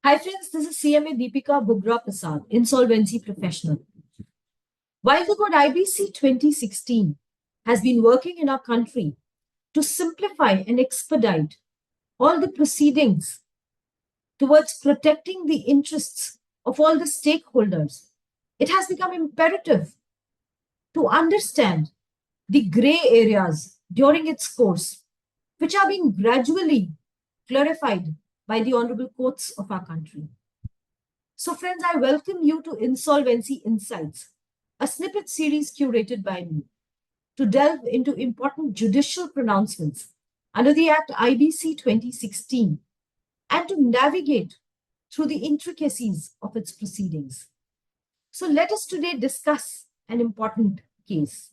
Hi friends, this is CMA Deepika Bhugra Prasad, Insolvency Professional. While the code IBC 2016 has been working in our country to simplify and expedite all the proceedings towards protecting the interests of all the stakeholders, it has become imperative to understand the gray areas during its course, which are being gradually clarified by the honorable courts of our country. So, friends, I welcome you to Insolvency Insights, a snippet series curated by me to delve into important judicial pronouncements under the Act IBC 2016 and to navigate through the intricacies of its proceedings. So, let us today discuss an important case.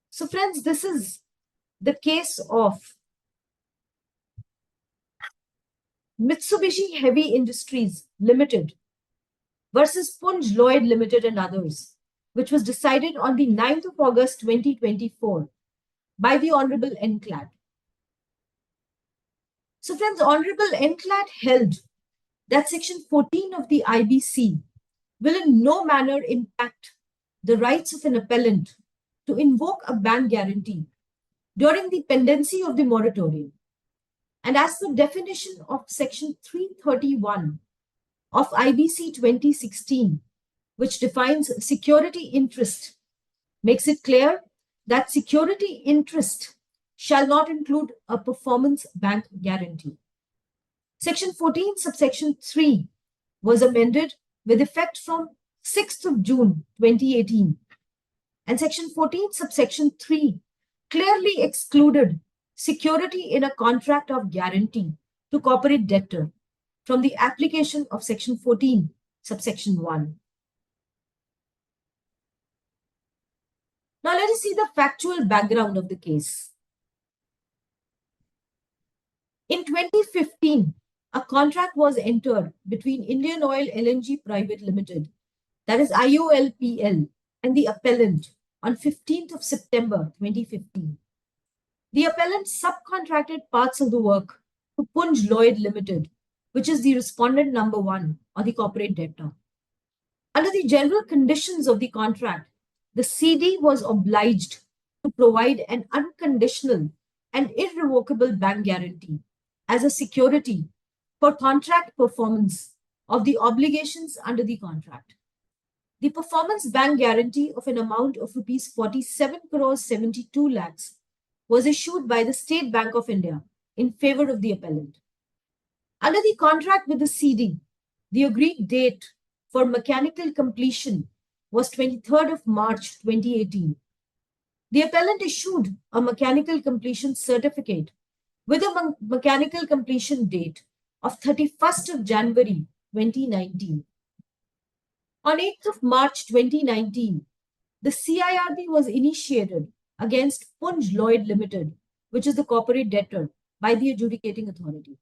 So, friends, this is the case of Mitsubishi Heavy Industries Limited versus Punj Lloyd Limited and others, which was decided on the 9th of August 2024 by the Honorable NCLAT. So, friends, Honorable NCLAT held that Section 14 of the IBC will in no manner impact the rights of an appellant to invoke a bank guarantee during the pendency of the moratorium. And as the definition of Section 331 of IBC 2016, which defines security interest, makes it clear that security interest shall not include a performance bank guarantee. Section 14, subsection 3 was amended with effect from 6th of June 2018. And Section 14, subsection 3 clearly excluded security in a contract of guarantee to corporate debtor from the application of Section 14, subsection 1. Now let us see the factual background of the case. In 2015, a contract was entered between Indian Oil LNG Private Limited, that is IOLPL, and the appellant on 15th of September 2015. The appellant subcontracted parts of the work to Punj Lloyd Limited, which is the respondent number 1 or the corporate debtor. Under the general conditions of the contract, the CD was obliged to provide an unconditional and irrevocable bank guarantee as a security for contract performance of the obligations under the contract. The performance bank guarantee of an amount of rupees 47 crores 72 lakhs was issued by the State Bank of India in favor of the appellant. Under the contract with the CD, the agreed date for mechanical completion was 23rd of March 2018. The appellant issued a mechanical completion certificate with a mechanical completion date of 31st of January 2019. On 8th of March 2019, the CIRB was initiated against Punj Lloyd Limited, which is the corporate debtor, by the adjudicating authority.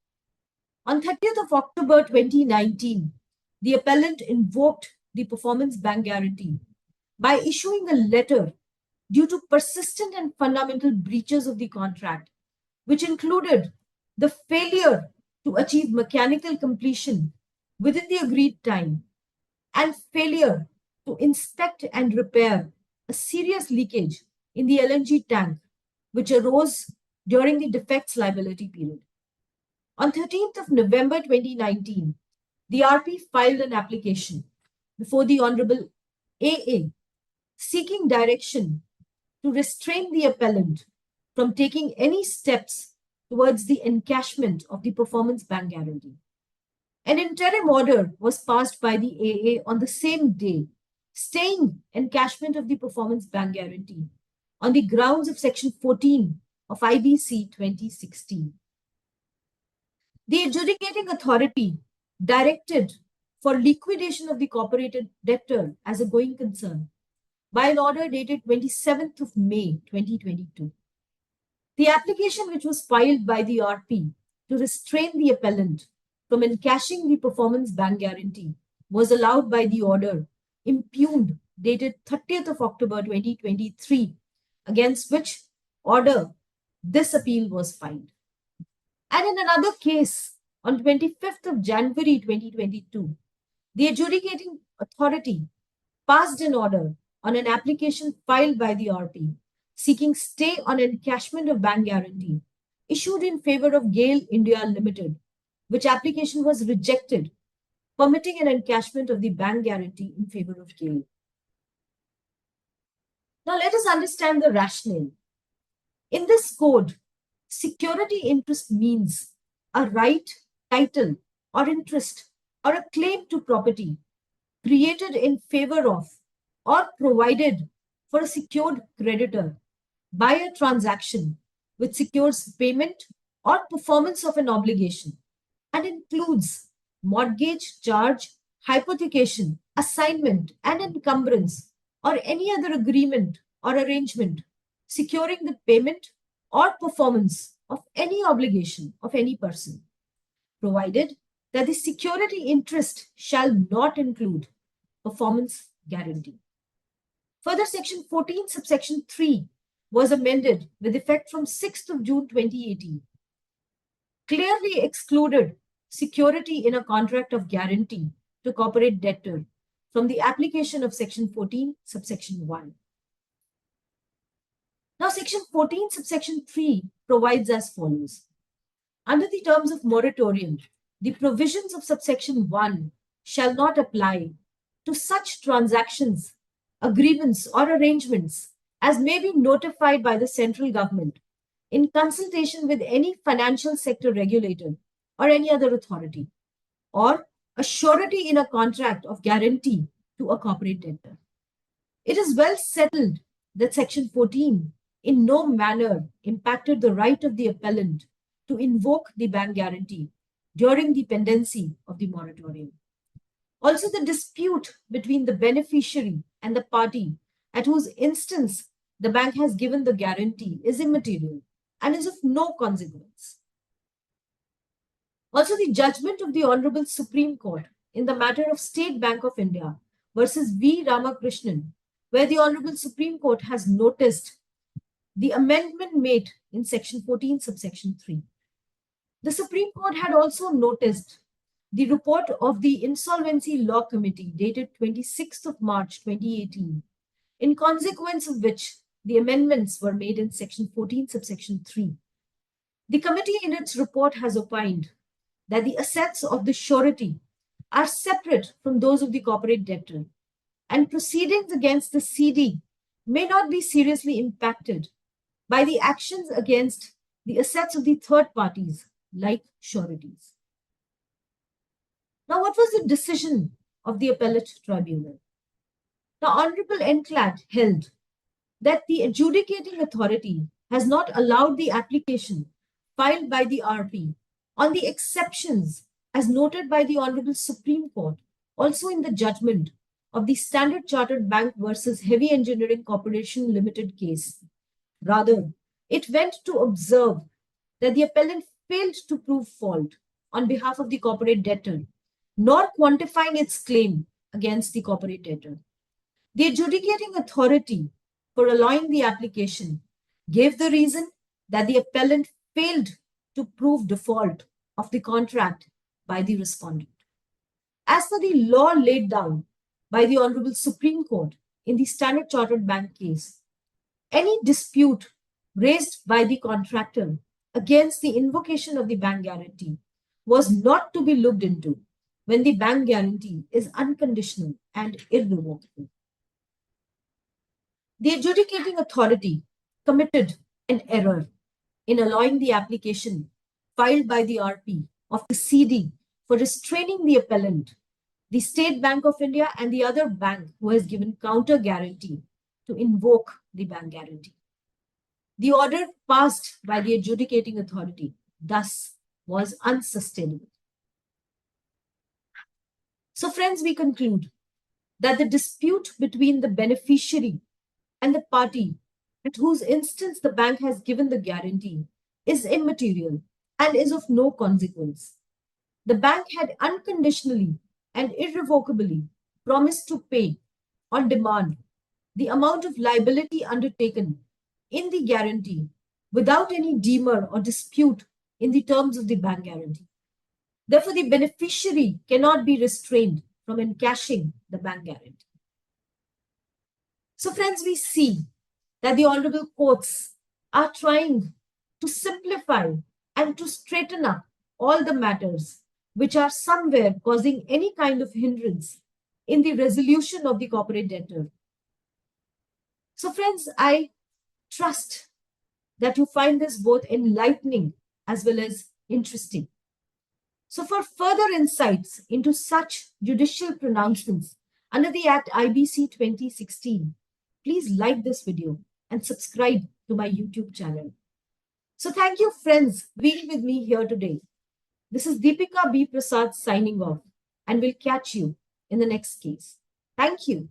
On 30th of October 2019, the appellant invoked the performance bank guarantee by issuing a letter due to persistent and fundamental breaches of the contract, which included the failure to achieve mechanical completion within the agreed time and failure to inspect and repair a serious leakage in the LNG tank, which arose during the defects liability period. On 13th of November 2019, the RP filed an application before the Honorable AA seeking direction to restrain the appellant from taking any steps towards the encashment of the performance bank guarantee. An interim order was passed by the AA on the same day, staying encashment of the performance bank guarantee on the grounds of Section 14 of IBC 2016. The adjudicating authority directed for liquidation of the corporate debtor as a going concern by an order dated 27th of May 2022. The application which was filed by the RP to restrain the appellant from encashing the performance bank guarantee was allowed by the order impugned dated 30th of October 2023, against which order this appeal was filed. And in another case, on 25th of January 2022, the adjudicating authority passed an order on an application filed by the RP seeking stay on encashment of bank guarantee issued in favor of GAIL India Limited, which application was rejected, permitting an encashment of the bank guarantee in favor of GAIL. Now let us understand the rationale. In this code, security interest means a right, title, or interest or a claim to property created in favor of or provided for a secured creditor by a transaction which secures payment or performance of an obligation and includes mortgage, charge, hypothecation, assignment, and encumbrance, or any other agreement or arrangement securing the payment or performance of any obligation of any person, provided that the security interest shall not include performance guarantee. Further, Section 14, subsection 3 was amended with effect from 6th of June 2018, clearly excluded security in a contract of guarantee to corporate debtor from the application of Section 14, subsection 1. Now, Section 14, subsection 3 provides as follows. Under the terms of moratorium, the provisions of subsection 1 shall not apply to such transactions, agreements, or arrangements as may be notified by the central government in consultation with any financial sector regulator or any other authority, or a surety in a contract of guarantee to a corporate debtor. It is well settled that Section 14 in no manner impacted the right of the appellant to invoke the bank guarantee during the pendency of the moratorium. Also, the dispute between the beneficiary and the party at whose instance the bank has given the guarantee is immaterial and is of no consequence. Also, the judgment of the Honorable Supreme Court in the matter of State Bank of India versus V. Ramakrishnan, where the Honorable Supreme Court has noticed the amendment made in Section 14, subsection 3. The Supreme Court had also noticed the report of the Insolvency Law Committee dated 26th of March 2018, in consequence of which the amendments were made in Section 14, subsection 3. The committee in its report has opined that the assets of the surety are separate from those of the corporate debtor, and proceedings against the CD may not be seriously impacted by the actions against the assets of the third parties, like sureties. Now, what was the decision of the appellate tribunal? The Honorable NCLAT held that the adjudicating authority has not allowed the application filed by the RP on the exceptions as noted by the Honorable Supreme Court, also in the judgment of the Standard Chartered Bank versus Heavy Engineering Corporation Limited case. Rather, it went to observe that the appellant failed to prove fault on behalf of the corporate debtor, nor quantifying its claim against the corporate debtor. The adjudicating authority for allowing the application gave the reason that the appellant failed to prove default of the contract by the respondent. As per the law laid down by the Honorable Supreme Court in the Standard Chartered Bank case, any dispute raised by the contractor against the invocation of the bank guarantee was not to be looked into when the bank guarantee is unconditional and irrevocable. The adjudicating authority committed an error in allowing the application filed by the RP of the CD for restraining the appellant, the State Bank of India, and the other bank who has given counter guarantee to invoke the bank guarantee. The order passed by the adjudicating authority thus was unsustainable. So, friends, we conclude that the dispute between the beneficiary and the party at whose instance the bank has given the guarantee is immaterial and is of no consequence. The bank had unconditionally and irrevocably promised to pay on demand the amount of liability undertaken in the guarantee without any demur or dispute in the terms of the bank guarantee. Therefore, the beneficiary cannot be restrained from encashing the bank guarantee. So, friends, we see that the honorable courts are trying to simplify and to straighten up all the matters which are somewhere causing any kind of hindrance in the resolution of the corporate debtor. So, friends, I trust that you find this both enlightening as well as interesting. So, for further insights into such judicial pronouncements under the Act IBC 2016, please like this video and subscribe to my YouTube channel. So, thank you, friends, being with me here today. This is Deepika B. Prasad signing off, and we'll catch you in the next case. Thank you.